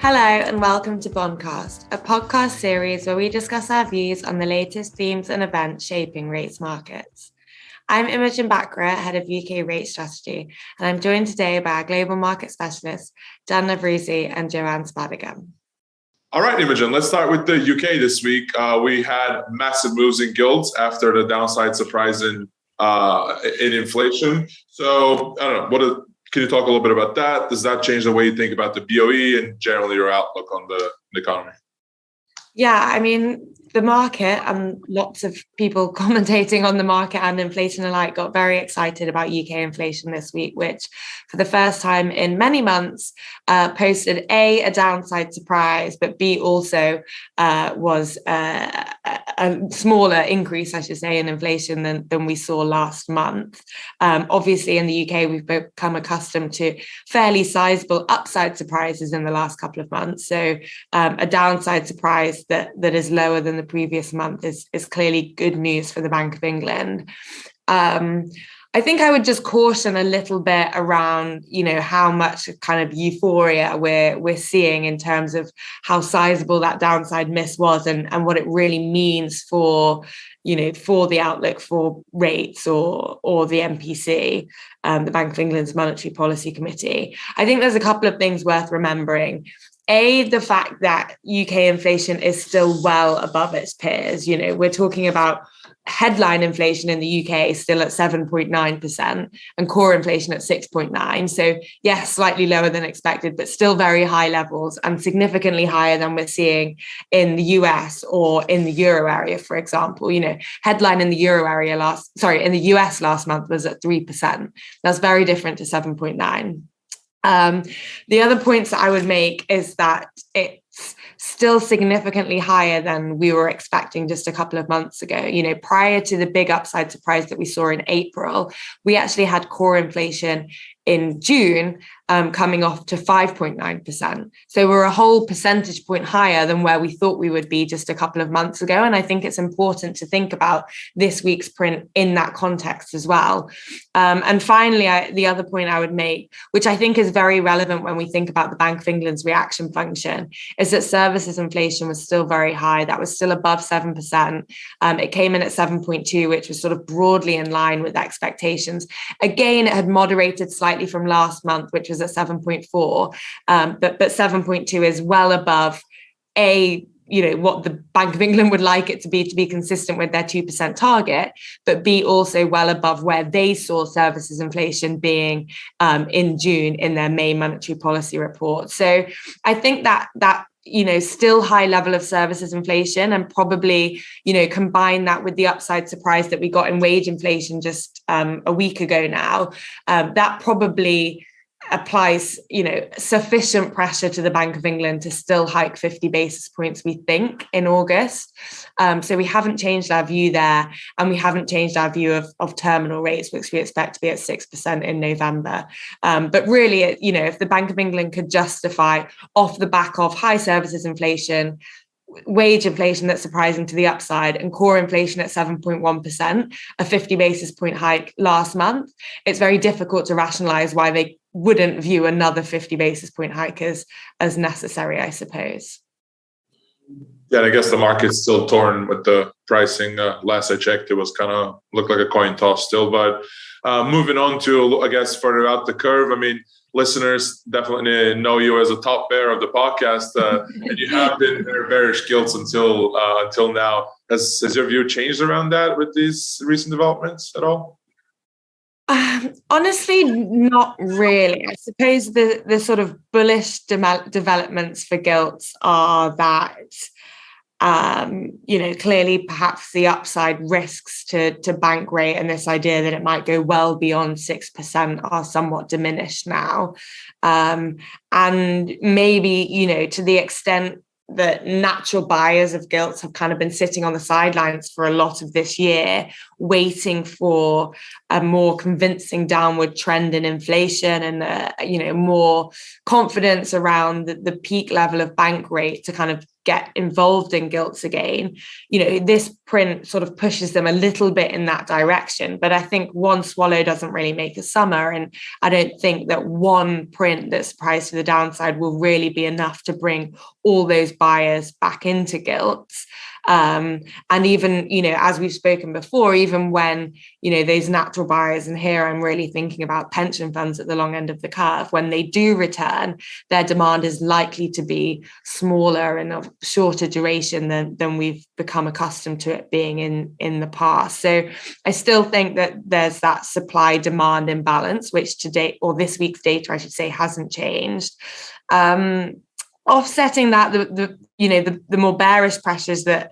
Hello and welcome to Bondcast, a podcast series where we discuss our views on the latest themes and events shaping rates markets. I'm Imogen Bachra, head of UK rate strategy, and I'm joined today by our global market specialists, Jan Nevruzi and Joann Spadigm. All right, Imogen, let's start with the UK this week. We had massive moves in gilts after the downside surprise in inflation. So, I don't know, can you talk a little bit about that? Does that change the way you think about the BOE and generally your outlook on the economy? Yeah, I mean, the market and lots of people commentating on the market and inflation alike got very excited about UK inflation this week, which for the first time in many months posted a downside surprise, but B also was a smaller increase, I should say, in inflation than we saw last month. Obviously, in the UK, we've become accustomed to fairly sizable upside surprises in the last couple of months. So a downside surprise that is lower than the previous month is clearly good news for the Bank of England. I think I would just caution a little bit around, how much kind of euphoria we're seeing in terms of how sizable that downside miss was and what it really means for the outlook for rates or the MPC, the Bank of England's Monetary Policy Committee. I think there's a couple of things worth remembering. The fact that UK inflation is still well above its peers. We're talking about headline inflation in the UK still at 7.9% and core inflation at 6.9%. So yes, slightly lower than expected, but still very high levels and significantly higher than we're seeing in the US or in the euro area, for example. Headline in the in the US last month was at 3%. That's very different to 7.9%. The other points that I would make is that it's still significantly higher than we were expecting just a couple of months ago. Prior to the big upside surprise that we saw in April, we actually had core inflation in June coming off to 5.9%. So we're a whole percentage point higher than where we thought we would be just a couple of months ago. And I think it's important to think about this week's print in that context as well. And finally, the other point I would make, which I think is very relevant when we think about the Bank of England's reaction function, is that services inflation was still very high. That was still above 7%. It came in at 7.2, which was sort of broadly in line with expectations. Again, it had moderated slightly from last month, which was at 7.4, but 7.2 is well above what the Bank of England would like it to be consistent with their 2% target, but B, also well above where they saw services inflation being in June in their May monetary policy report. So I think that still high level of services inflation, and probably, combine that with the upside surprise that we got in wage inflation just a week ago now, that probably applies, sufficient pressure to the Bank of England to still hike 50 basis points, we think, in August. So we haven't changed our view there, and we haven't changed our view of terminal rates, which we expect to be at 6% in November. But really, if the Bank of England could justify off the back of high services inflation, wage inflation that's surprising to the upside, and core inflation at 7.1%, a 50 basis point hike last month, it's very difficult to rationalize why they wouldn't view another 50 basis point hike as necessary, I suppose. Yeah, and I guess the market's still torn with the pricing. Last I checked, it was kind of looked like a coin toss still. But moving on to, I guess, further out the curve, listeners definitely know you as a top bear of the podcast, and you have been very bearish gilts until now. Has your view changed around that with these recent developments at all? Honestly, not really. I suppose the sort of bullish developments for gilts are that, clearly perhaps the upside risks to bank rate and this idea that it might go well beyond 6% are somewhat diminished now. And maybe, to the extent that natural buyers of gilts have kind of been sitting on the sidelines for a lot of this year, waiting for a more convincing downward trend in inflation and more confidence around the peak level of bank rate to kind of get involved in gilts again, this print sort of pushes them a little bit in that direction. But I think one swallow doesn't really make a summer. And I don't think that one print that's priced to the downside will really be enough to bring all those buyers back into gilts. And even, as we've spoken before, even when, those natural buyers, and here I'm really thinking about pension funds at the long end of the curve, when they do return, their demand is likely to be smaller and of shorter duration than we've become accustomed to it being in the past. So I still think that there's that supply demand imbalance, which today, or this week's data, I should say, hasn't changed. Offsetting that, the more bearish pressures that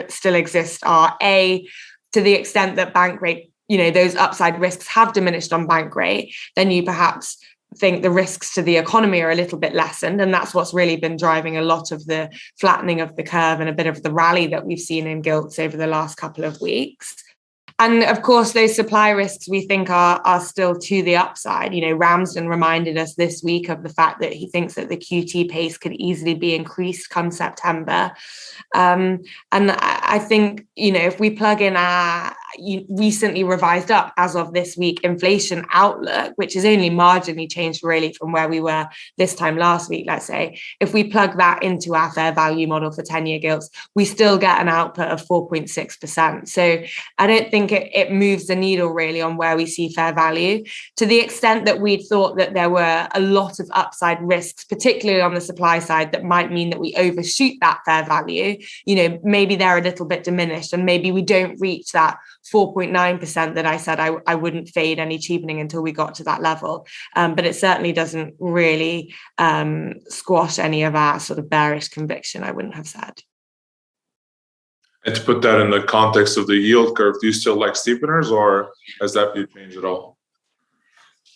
still exist are to the extent that bank rate, those upside risks have diminished on bank rate, then you perhaps think the risks to the economy are a little bit lessened. And that's what's really been driving a lot of the flattening of the curve and a bit of the rally that we've seen in gilts over the last couple of weeks. And of course, those supply risks we think are still to the upside. Ramsden reminded us this week of the fact that he thinks that the QT pace could easily be increased come September. And I think, if we plug in our recently revised up as of this week inflation outlook, which is only marginally changed really from where we were this time last week, let's say, if we plug that into our fair value model for 10-year gilts, we still get an output of 4.6%. So I don't think it moves the needle really on where we see fair value, to the extent that we'd thought that there were a lot of upside risks, particularly on the supply side, that might mean that we overshoot that fair value. Maybe they're a little bit diminished, and maybe we don't reach that 4.9% that I said I wouldn't fade any cheapening until we got to that level. But it certainly doesn't really squash any of our sort of bearish conviction, I wouldn't have said. And to put that in the context of the yield curve, do you still like steepeners, or has that view changed at all?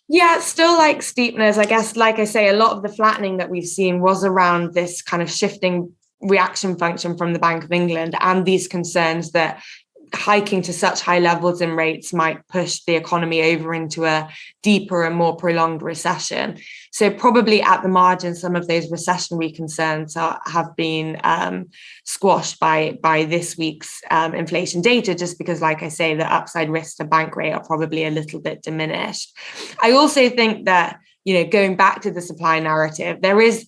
Yeah, still like steepeners. I guess, like I say, a lot of the flattening that we've seen was around this kind of shifting reaction function from the Bank of England and these concerns that hiking to such high levels in rates might push the economy over into a deeper and more prolonged recession. So probably at the margin, some of those recessionary concerns have been squashed by this week's inflation data, just because, like I say, the upside risks to bank rate are probably a little bit diminished. I also think that, going back to the supply narrative, there is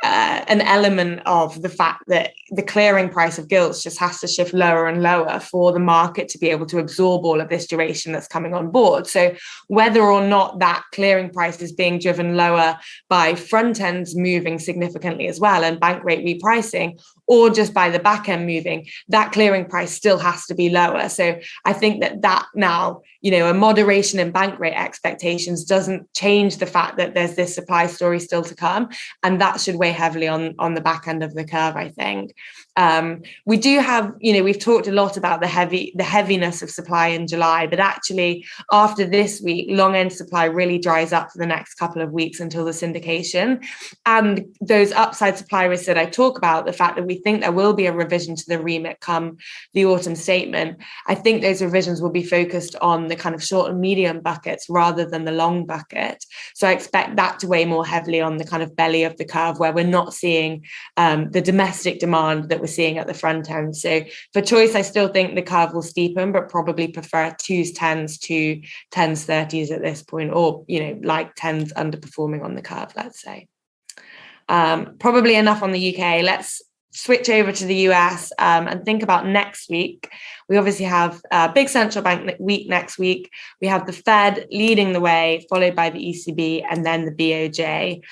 an element of the fact that the clearing price of gilts just has to shift lower and lower for the market to be able to absorb all of this duration that's coming on board. So whether or not that clearing price is being driven lower by front ends moving significantly as well and bank rate repricing, or just by the back end moving, that clearing price still has to be lower. So I think that now, a moderation in bank rate expectations doesn't change the fact that there's this supply story still to come. And that should weigh heavily on the back end of the curve, I think. We do have, we've talked a lot about the heaviness of supply in July, but actually after this week, long end supply really dries up for the next couple of weeks until the syndication. And those upside supply risks that I talk about, the fact that we think there will be a revision to the remit come the autumn statement, I think those revisions will be focused on the kind of short and medium buckets rather than the long bucket. So I expect that to weigh more heavily on the kind of belly of the curve, where we're not seeing the domestic demand that we're seeing at the front end. So for choice, I still think the curve will steepen, but probably prefer 2s, 10s to 10s, 30s at this point, or, like 10s underperforming on the curve, let's say. Probably enough on the UK. Let's switch over to the US and think about next week. We obviously have a big central bank week next week. We have the Fed leading the way, followed by the ECB and then the BOJ.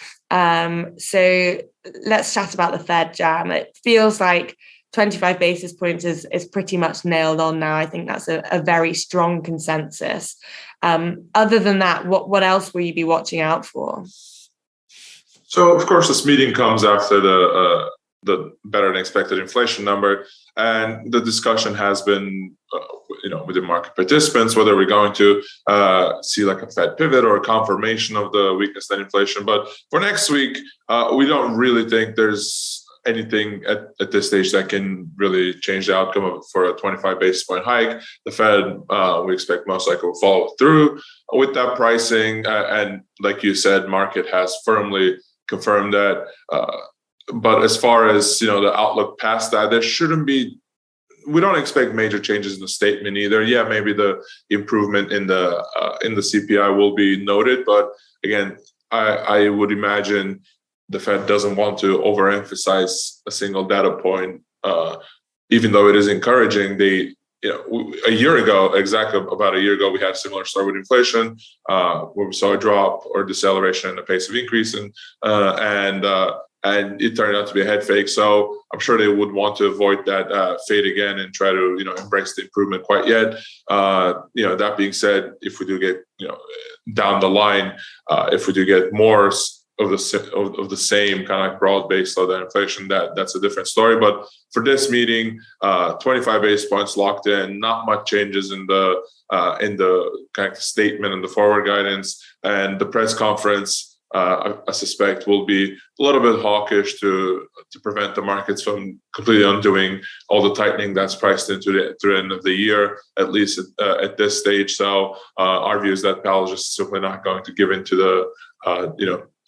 So let's chat about the Fed, Jan. It feels like 25 basis points is pretty much nailed on now. I think that's a very strong consensus. Other than that, what else will you be watching out for? So, of course, this meeting comes after the better than expected inflation number, and the discussion has been, with the market participants, whether we're going to see like a Fed pivot or a confirmation of the weakness in inflation. But for next week, we don't really think there's anything at this stage that can really change the outcome for a 25 basis point hike. The Fed, we expect most likely will follow through with that pricing. And like you said, market has firmly confirmed that but as far as the outlook past that, there shouldn't be. We don't expect major changes in the statement either. Yeah, maybe the improvement in the CPI will be noted, but again, I would imagine the Fed doesn't want to overemphasize a single data point, even though it is encouraging. A year ago, exactly about a year ago, we had a similar story with inflation, where we saw a drop or deceleration in the pace of increase, and it turned out to be a head fake. So I'm sure they would want to avoid that fade again and try to embrace the improvement quite yet. That being said, if we do get down the line, if we do get more of the same kind of like broad-based slowdown inflation, that's a different story. But for this meeting, 25 basis points locked in, not much changes in the kind of statement and the forward guidance, and the press conference, I suspect, will be a little bit hawkish to prevent the markets from completely undoing all the tightening that's priced into the end of the year, at least at this stage. So our view is that Powell is just simply not going to give in to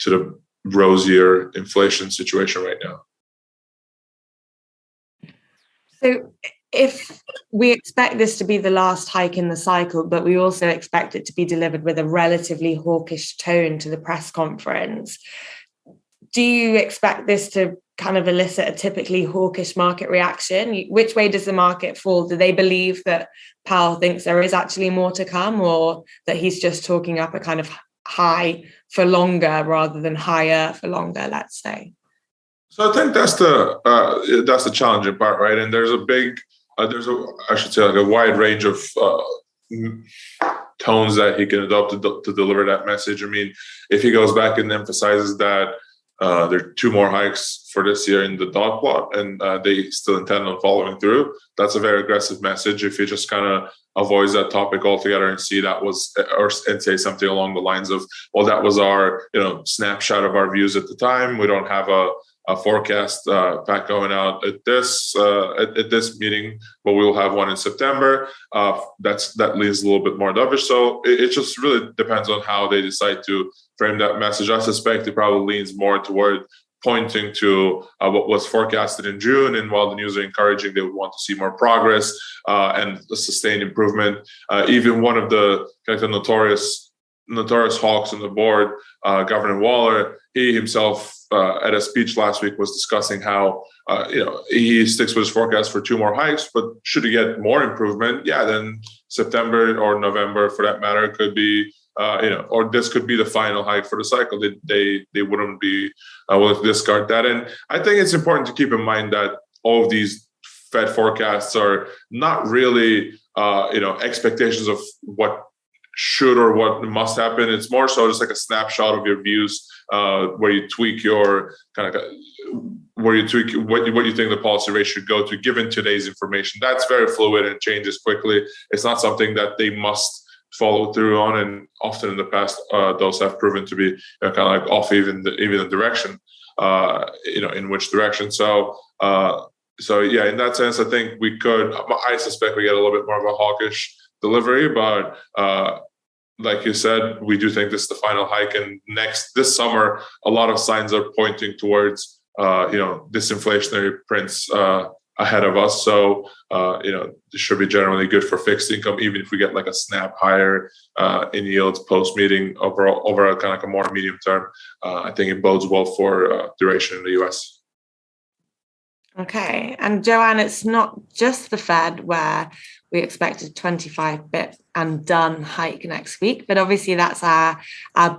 the rosier inflation situation right now. So if we expect this to be the last hike in the cycle, but we also expect it to be delivered with a relatively hawkish tone to the press conference, do you expect this to kind of elicit a typically hawkish market reaction? Which way does the market fall? Do they believe that Powell thinks there is actually more to come, or that he's just talking up a kind of high for longer rather than higher for longer, let's say? So I think that's the challenging part, right? And there's a wide range of tones that he can adopt to deliver that message. I mean, if he goes back and emphasizes that there are 2 more hikes for this year in the dot plot, and they still intend on following through, that's a very aggressive message. If he just kind of avoids that topic altogether and say something along the lines of, well, that was our snapshot of our views at the time. We don't have a forecast pack going out at this meeting, but we will have one in September. That leaves a little bit more dovish. So it just really depends on how they decide to frame that message. I suspect it probably leans more toward pointing to what was forecasted in June, and while the news are encouraging, they would want to see more progress and a sustained improvement. Even one of the kind of notorious hawks on the board, Governor Waller, he himself at a speech last week was discussing how he sticks with his forecast for 2 more hikes, but should he get more improvement, then September or November, for that matter, could be or this could be the final hike for the cycle. They wouldn't be willing to discard that. And I think it's important to keep in mind that all of these Fed forecasts are not really expectations of what should or what must happen. It's more so just like a snapshot of your views, where you tweak your what you think the policy rate should go to given today's information. That's very fluid and changes quickly. It's not something that they must follow through on, and often in the past, those have proven to be kind of like off even the direction, in which direction. So yeah, in that sense, I think I suspect we get a little bit more of a hawkish delivery, but like you said, we do think this is the final hike, and this summer, a lot of signs are pointing towards disinflationary prints ahead of us. So this should be generally good for fixed income, even if we get like a snap higher in yields post meeting over a kind of like a more medium term. I think it bodes well for duration in the US. Okay, and Joann, it's not just the Fed where we expected 25 bip and done hike next week, but obviously that's our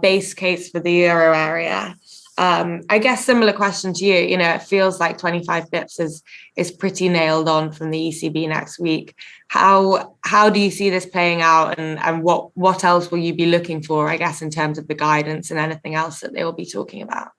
base case for the euro area. I guess similar question to you. It feels like 25 bips is pretty nailed on from the ECB next week. How do you see this playing out, and what else will you be looking for, I guess, in terms of the guidance and anything else that they will be talking about?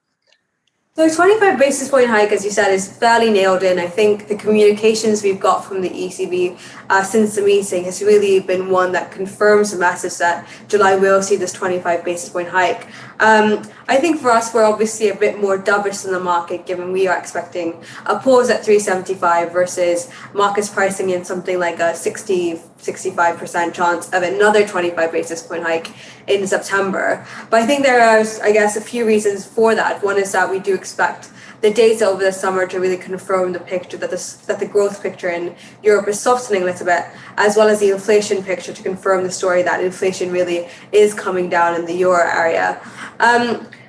So 25 basis point hike, as you said, is fairly nailed in. I think the communications we've got from the ECB since the meeting has really been one that confirms the message that July will see this 25 basis point hike. I think for us, we're obviously a bit more dovish than the market, given we are expecting a pause at 375 versus markets pricing in something like a 65 65% chance of another 25 basis point hike in September. But I think there are, I guess, a few reasons for that. One is that we do expect the data over the summer to really confirm the picture that the growth picture in Europe is softening a little bit, as well as the inflation picture to confirm the story that inflation really is coming down in the euro area.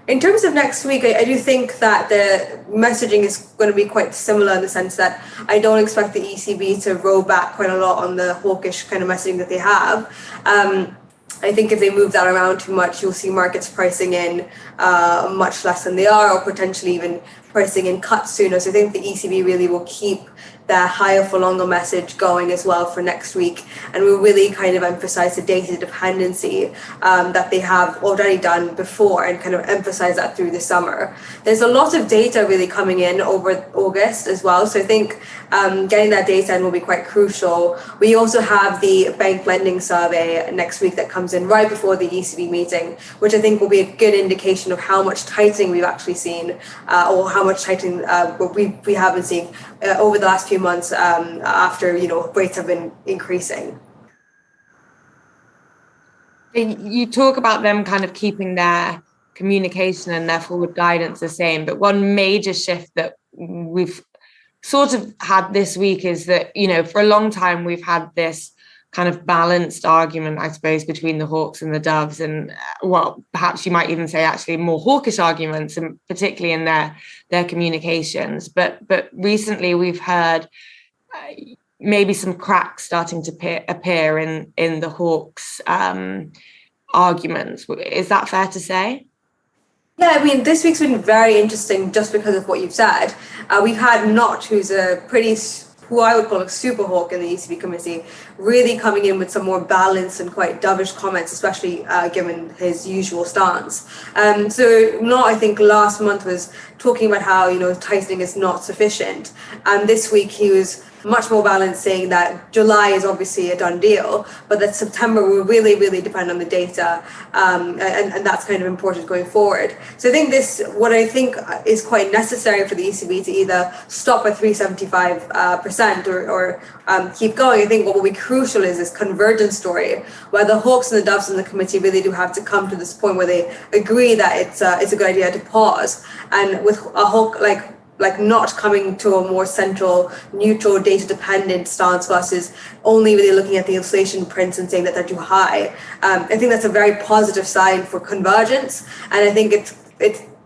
In terms of next week, I do think that the messaging is going to be quite similar in the sense that I don't expect the ECB to roll back quite a lot on the hawkish kind of messaging that they have. I think if they move that around too much, you'll see markets pricing in much less than they are, or potentially even pricing in cuts sooner. So I think the ECB really will keep the higher for longer message going as well for next week, and we'll really kind of emphasize the data dependency that they have already done before, and kind of emphasize that through the summer. There's a lot of data really coming in over August as well, so I think getting that data in will be quite crucial. We also have the bank lending survey next week that comes in right before the ECB meeting, which I think will be a good indication of how much tightening we've actually seen, or how much tightening we haven't seen over the last few months after rates have been increasing. You talk about them kind of keeping their communication and their forward guidance the same, but one major shift that we've sort of had this week is that, for a long time we've had this kind of balanced argument, I suppose, between the hawks and the doves, and perhaps you might even say actually more hawkish arguments, and particularly in their communications. But recently we've heard maybe some cracks starting to appear in the hawks arguments. Is that fair to say? Yeah, I mean, this week's been very interesting just because of what you've said. We've had Nott, who I would call a super hawk in the ECB committee, really coming in with some more balanced and quite dovish comments, especially given his usual stance. So Nott, I think last month was talking about how, tightening is not sufficient. And this week he was much more balanced, saying that July is obviously a done deal, but that September will really, really depend on the data. And that's kind of important going forward. So I think what I think is quite necessary for the ECB to either stop at 3.75% or keep going. I think what will be crucial is this convergence story, where the hawks and the doves in the committee really do have to come to this point where they agree that it's a good idea to pause. And with a hawk like not coming to a more central, neutral, data-dependent stance versus only really looking at the inflation prints and saying that they're too high. I think that's a very positive sign for convergence, and I think it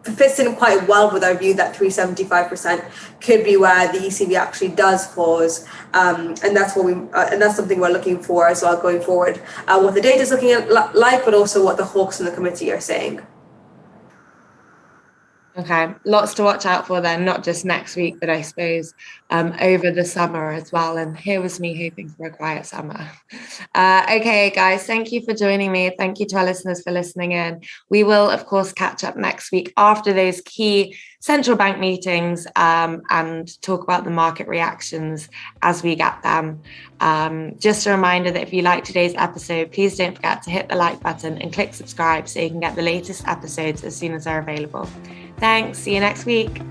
fits in quite well with our view that 3.75% could be where the ECB actually does pause, and that's and that's something we're looking for as well going forward. What the data is looking at like, but also what the hawks in the committee are saying. Okay, lots to watch out for then, not just next week, but I suppose over the summer as well. And here was me hoping for a quiet summer. Okay, guys, thank you for joining me. Thank you to our listeners for listening in. We will, of course, catch up next week after those key central bank meetings and talk about the market reactions as we get them. Just a reminder that if you like today's episode, please don't forget to hit the like button and click subscribe so you can get the latest episodes as soon as they're available. Thanks. See you next week.